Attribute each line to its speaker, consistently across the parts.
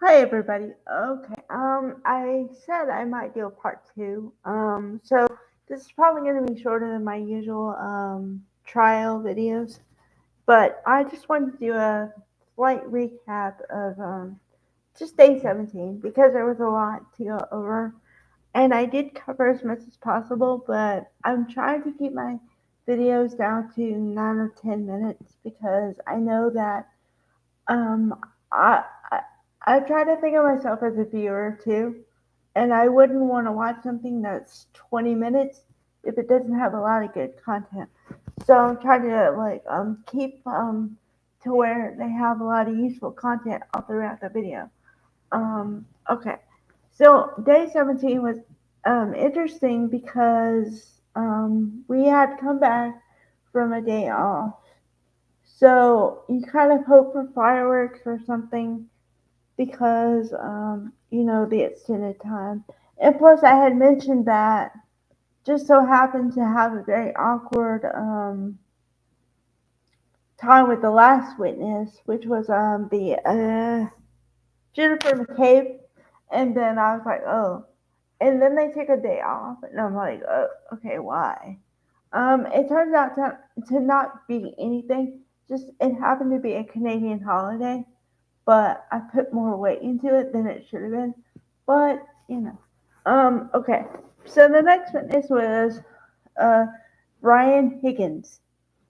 Speaker 1: Hi everybody. Okay. I said I might do a part two. So this is probably going to be shorter than my usual trial videos, but I just wanted to do a slight recap of just day 17 because there was a lot to go over, and I did cover as much as possible, but I'm trying to keep my videos down to 9 or 10 minutes because I know that um, I I try to think of myself as a viewer too, and I wouldn't want to watch something that's 20 minutes if it doesn't have a lot of good content. So I'm trying to keep to where they have a lot of useful content all throughout the video. Okay, so day 17 was interesting because we had come back from a day off, so you kind of hope for fireworks or something because the extended time. And plus, I had mentioned that just so happened to have a very awkward time with the last witness, which was the Jennifer McCabe. And then I was like, oh. And then they took a day off, and I'm like, oh, okay, why? It turns out to not be anything. Just it happened to be a Canadian holiday, but I put more weight into it than it should have been. But okay. So the next witness was uh Brian Higgins.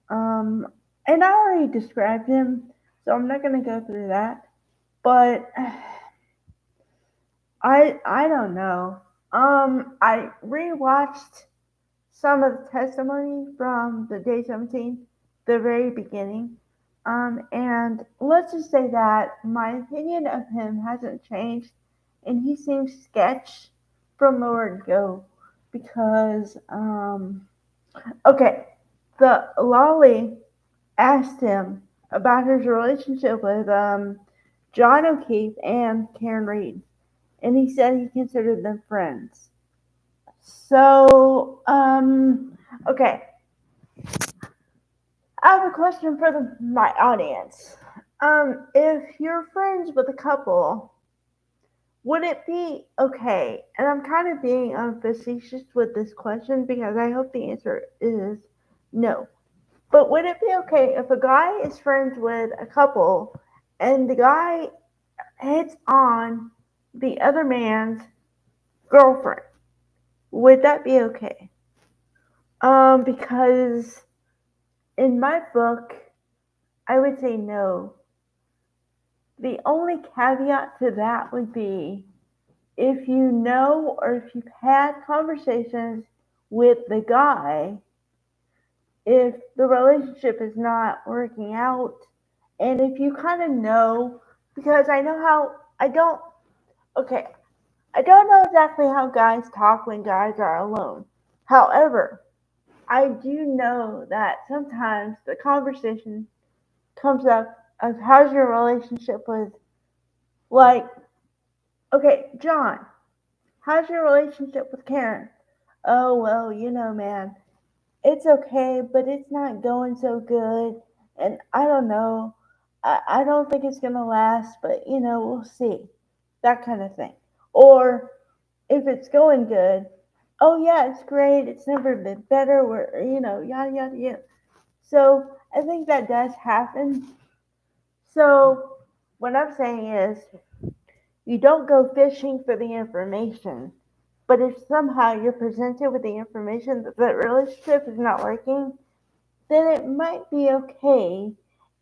Speaker 1: Um, and I already described him, so I'm not gonna go through that. But I don't know. I rewatched some of the testimony from the day 17, the very beginning. And let's just say that my opinion of him hasn't changed, and he seems sketch from the word go because, okay, the Lolly asked him about his relationship with John O'Keefe and Karen Reed, and he said he considered them friends. So, okay, I have a question for my audience. If you're friends with a couple, would it be okay? And I'm kind of being facetious with this question because I hope the answer is no. But would it be okay if a guy is friends with a couple and the guy hits on the other man's girlfriend? Would that be okay? Because in my book, I would say no. The only caveat to that would be if you know or if you've had conversations with the guy, if the relationship is not working out, and if you kind of know, because I know how, okay, I don't know exactly how guys talk when guys are alone. However, I do know that sometimes the conversation comes up of how's your relationship with, like, okay, John, how's your relationship with Karen? Oh, well, man, it's okay, but it's not going so good. And I don't know. I don't think it's going to last, but, we'll see. That kind of thing. Or if it's going good, oh, yeah, it's great. It's never been better. Yada, yada, yada. So I think that does happen. So what I'm saying is, you don't go fishing for the information. But if somehow you're presented with the information that the relationship is not working, then it might be okay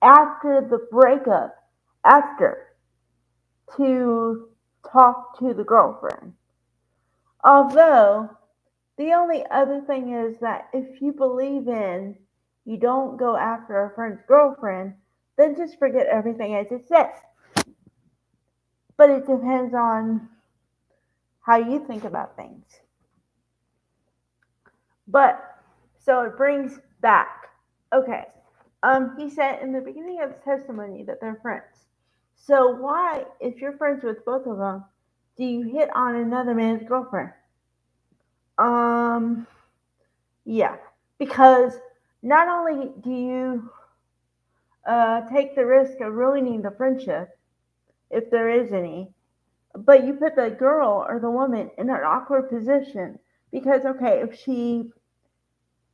Speaker 1: after the breakup, after, to talk to the girlfriend. Although, the only other thing is that if you believe in you don't go after a friend's girlfriend, then just forget everything I just said. But it depends on how you think about things. But so it brings back. Okay. He said in the beginning of the testimony that they're friends. So why, if you're friends with both of them, do you hit on another man's girlfriend? Um, yeah, because not only do you take the risk of ruining the friendship, if there is any, But you put the girl or the woman in an awkward position because, okay, if she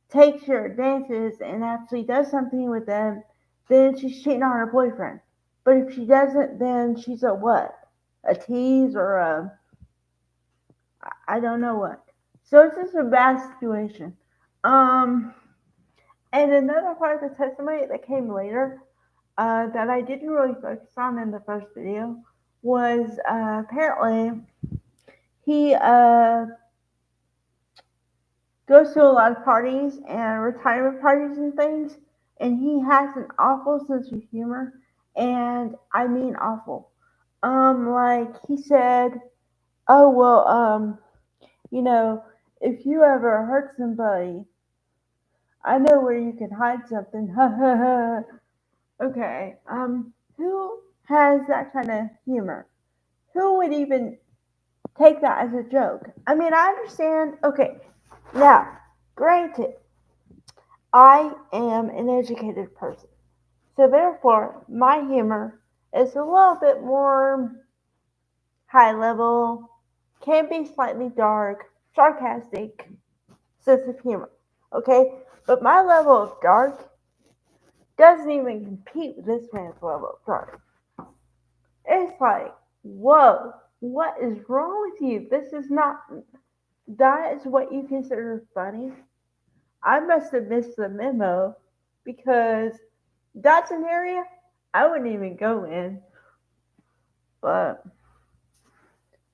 Speaker 1: takes your advances and actually does something with them, then she's cheating on her boyfriend. But if she doesn't, then she's a what? A tease or a I don't know what. So it's just a bad situation. Um, and another part of the testimony that came later that I didn't really focus on in the first video was apparently he goes to a lot of parties and retirement parties and things, and he has an awful sense of humor, and I mean awful. Like he said, oh well, you know, if you ever hurt somebody, I know where you can hide something. Ha ha ha. Okay. Who has that kind of humor? Who would even take that as a joke? I mean, I understand. Okay. Now, granted, I am an educated person. So therefore, my humor is a little bit more high level, can be slightly dark, sarcastic sense of humor. Okay? But my level of dark doesn't even compete with this man's level of dark. It's like, whoa, what is wrong with you? This is not, that is what you consider funny? I must have missed the memo because that's an area I wouldn't even go in. But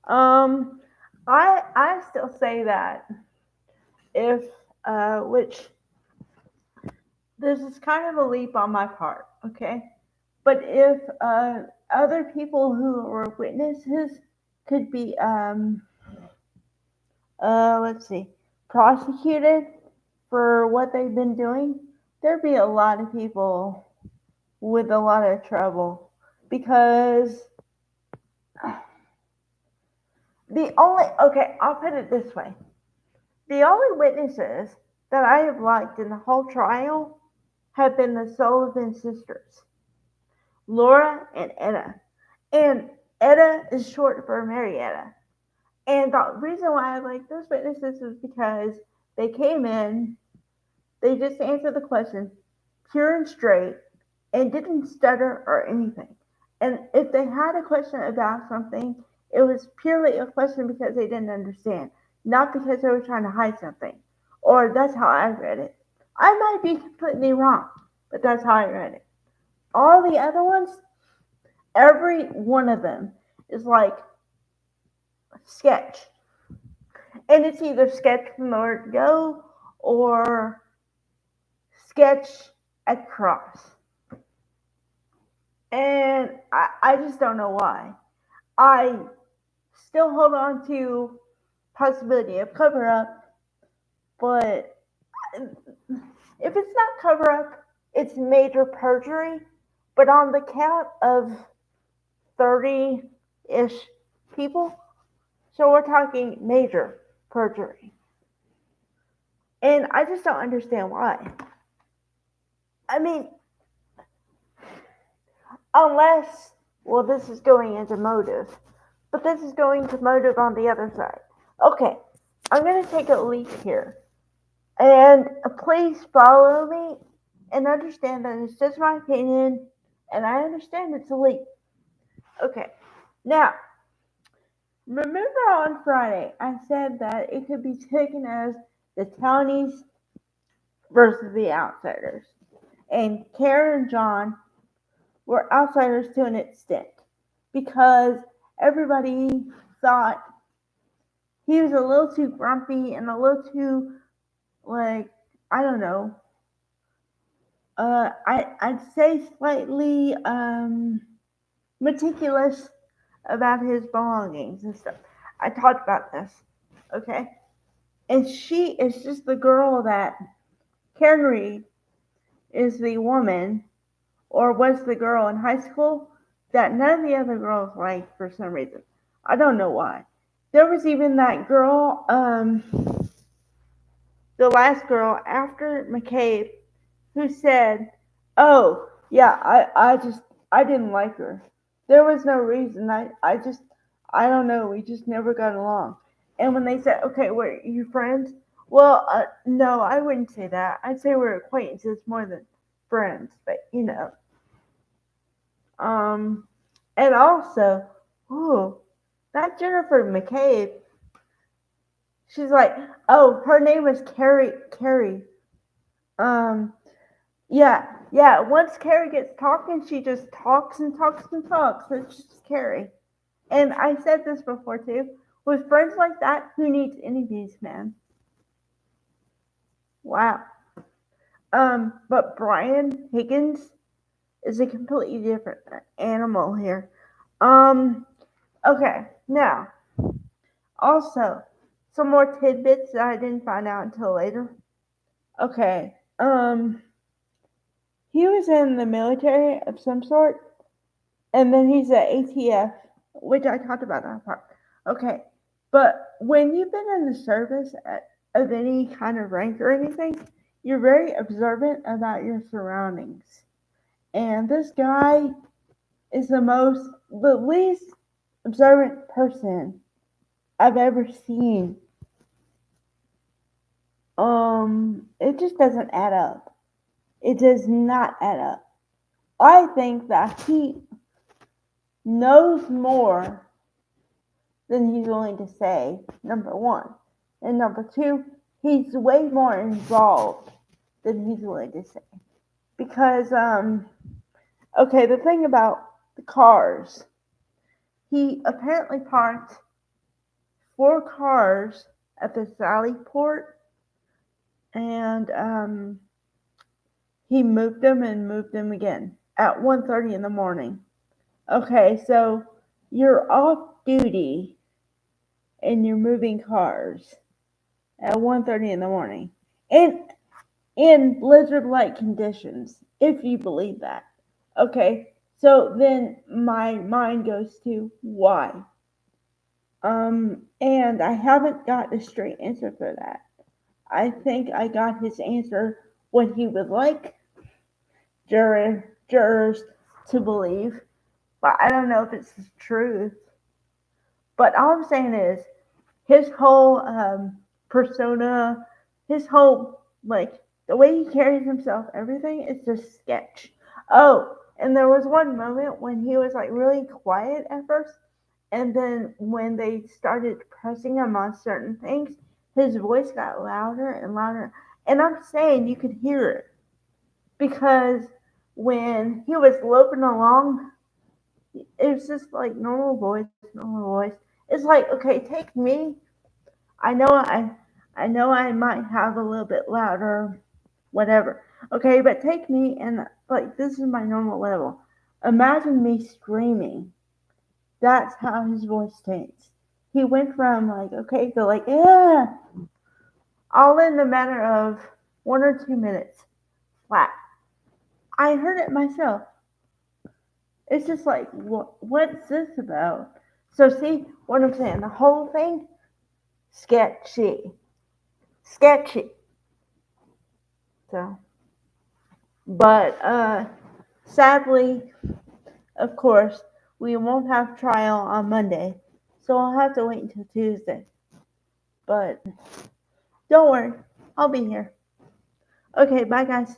Speaker 1: um, I still say that if which this is kind of a leap on my part, okay? But if other people who were witnesses could be let's see, prosecuted for what they've been doing, there'd be a lot of people with a lot of trouble because I'll put it this way. The only witnesses that I have liked in the whole trial have been the Sullivan sisters, Laura and Etta. And Etta is short for Marietta. And the reason why I like those witnesses is because they came in, they just answered the question pure and straight, and didn't stutter or anything. And if they had a question about something, it was purely a question because they didn't understand, not because they were trying to hide something. Or that's how I read it. I might be completely wrong, but that's how I read it. All the other ones, every one of them is like sketch. And it's either sketch from the word go or sketch at cross. And I just don't know why. I still hold on to possibility of cover up, but if it's not cover up, it's major perjury. But on the count of 30-ish people, so we're talking major perjury. And I just don't understand why. I mean, unless, well, this is going into motive, but this is going to motive on the other side. Okay, I'm going to take a leap here. And please follow me and understand that it's just my opinion, and I understand it's a leap. Okay, now, remember on Friday, I said that it could be taken as the townies versus the outsiders. And Karen and John were outsiders to an extent because everybody thought he was a little too grumpy and a little too, like, I don't know. I'd say slightly meticulous about his belongings and stuff. I talked about this, okay? And she is just the girl that Karen Reed is the woman, or was the girl in high school that none of the other girls liked for some reason. I don't know why. There was even that girl, the last girl after McCabe, who said, "Oh, yeah, I didn't like her. There was no reason. I don't know, we just never got along. And when they said, okay, were you friends? Well, no, I wouldn't say that. I'd say we're acquaintances more than friends, but you know. Um, and also, ooh, that Jennifer McCabe, she's like, oh, her name is Carrie. Um, yeah. Once Carrie gets talking, she just talks and talks and talks. It's just Carrie. And I said this before too. With friends like that, who needs enemies, man? Wow. But Brian Higgins is a completely different animal here. Um, okay, now also some more tidbits that I didn't find out until later. Okay, he was in the military of some sort, and then he's at ATF, which I talked about that part. Okay, but when you've been in the service of any kind of rank or anything, you're very observant about your surroundings. And this guy is the least observant person I've ever seen. It just doesn't add up. It does not add up. I think that he knows more than he's willing to say, number one. And number two, he's way more involved than he's willing to say. Because, okay, the thing about the cars, he apparently parked 4 cars at the Sally port, and he moved them and moved them again at 1:30 in the morning. Okay, so you're off duty and you're moving cars at 1:30 in the morning in blizzard-like conditions, if you believe that. Okay, so then my mind goes to why. And I haven't got a straight answer for that. I think I got his answer what he would like jurors to believe, but I don't know if it's the truth. But all I'm saying is his whole persona, his whole like the way he carries himself, everything is just sketch. Oh, and there was one moment when he was like really quiet at first, and then when they started pressing him on certain things, his voice got louder and louder. And I'm saying you could hear it because when he was loping along, it was just like normal voice, normal voice. It's like, okay, take me. I know I I know I might have a little bit louder, whatever. Okay, but take me and like this is my normal level. Imagine me screaming. That's how his voice changed. He went from like okay to like yeah, all in the matter of 1 or 2 minutes flat. I heard it myself. It's just like what's this about? So see what I'm saying? The whole thing sketchy, sketchy. So, but sadly, of course, we won't have trial on Monday, so I'll have to wait until Tuesday. But don't worry, I'll be here. Okay, bye guys.